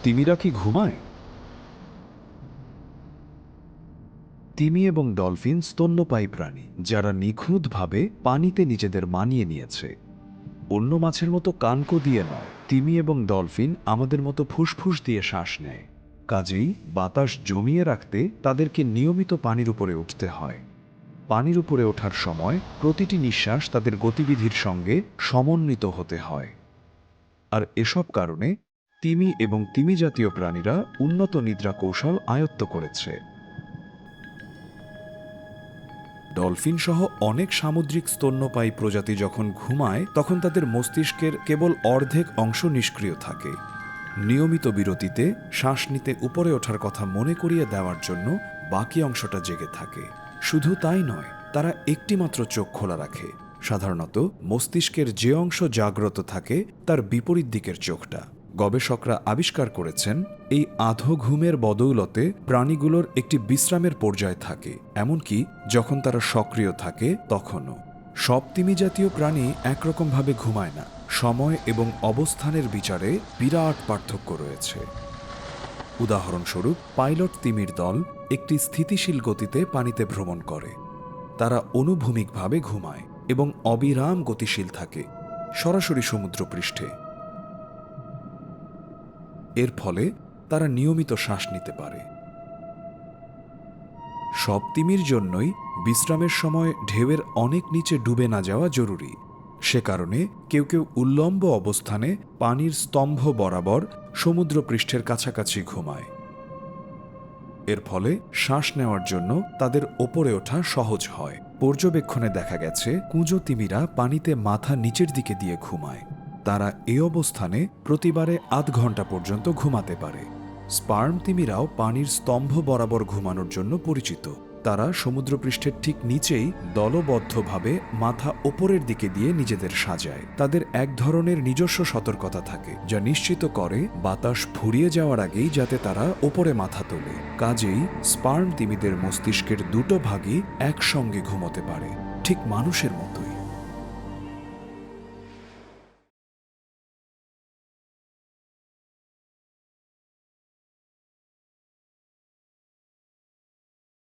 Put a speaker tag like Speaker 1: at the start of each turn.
Speaker 1: তিমিরা কি ঘুমায়? তিমি এবং ডলফিন স্তন্যপায়ী প্রাণী যারা নিখুঁতভাবে পানিতে নিজেদের মানিয়ে নিয়েছে। অন্য মাছের মতো কানকো দিয়ে নয়, তিমি এবং ডলফিন আমাদের মতো ফুসফুস দিয়ে শ্বাস নেয়। কাজেই বাতাস জমিয়ে রাখতে তাদেরকে নিয়মিত পানির উপরে উঠতে হয়। পানির উপরে ওঠার সময় প্রতিটি নিঃশ্বাস তাদের গতিবিধির সঙ্গে সমন্বিত হতে হয়। আর এসব কারণে তিমি এবং তিমি জাতীয় প্রাণীরা উন্নত নিদ্রা কৌশল আয়ত্ত করেছে। ডলফিন সহ অনেক সামুদ্রিক স্তন্যপায়ী প্রজাতি যখন ঘুমায় তখন তাদের মস্তিষ্কের কেবল অর্ধেক অংশ নিষ্ক্রিয় থাকে। নিয়মিত বিরতিতে শ্বাস নিতে উপরে ওঠার কথা মনে করিয়ে দেওয়ার জন্য বাকি অংশটা জেগে থাকে। শুধু তাই নয়, তারা একটিমাত্র চোখ খোলা রাখে। সাধারণত মস্তিষ্কের যে অংশ জাগ্রত থাকে তার বিপরীত দিকের চোখটা। গবেষকরা আবিষ্কার করেছেন এই আধো ঘুমের বদৌলতে প্রাণীগুলোর একটি বিশ্রামের পর্যায় থাকে, এমনকি যখন তারা সক্রিয় থাকে তখনও। সব তিমি জাতীয় প্রাণী একরকমভাবে ঘুমায় না। সময় এবং অবস্থানের বিচারে বিরাট পার্থক্য রয়েছে। উদাহরণস্বরূপ, পাইলট তিমির দল একটি স্থিতিশীল গতিতে পানিতে ভ্রমণ করে। তারা অনুভূমিকভাবে ঘুমায় এবং অবিরাম গতিশীল থাকে, সরাসরি সমুদ্রপৃষ্ঠে। এর ফলে তারা নিয়মিত শ্বাস নিতে পারে। সব তিমির জন্যই বিশ্রামের সময় ঢেউয়ের অনেক নিচে ডুবে না যাওয়া জরুরি। সে কারণে কেউ কেউ উল্লম্ব অবস্থানে পানির স্তম্ভ বরাবর সমুদ্রপৃষ্ঠের কাছাকাছি ঘুমায়। এর ফলে শ্বাস নেওয়ার জন্য তাদের ওপরে ওঠা সহজ হয়। পর্যবেক্ষণে দেখা গেছে কুঁজো তিমিরা পানিতে মাথা নিচের দিকে দিয়ে ঘুমায়। তারা এই অবস্থানে প্রতিবারে আধ ঘন্টা পর্যন্ত ঘুমাতে পারে। স্পার্ম তিমিরাও পানির স্তম্ভ বরাবর ঘুমানোর জন্য পরিচিত। তারা সমুদ্রপৃষ্ঠের ঠিক নিচেই দলবদ্ধভাবে মাথা ওপরের দিকে দিয়ে নিজেদের সাজায়। তাদের এক ধরনের নিজস্ব সতর্কতা থাকে, যা নিশ্চিত করে বাতাস ফুরিয়ে যাওয়ার আগেই যাতে তারা ওপরে মাথা তোলে। কাজেই স্পার্ম তিমিদের মস্তিষ্কের দুটো ভাগই একসঙ্গে ঘুমোতে পারে, ঠিক মানুষের মতোই।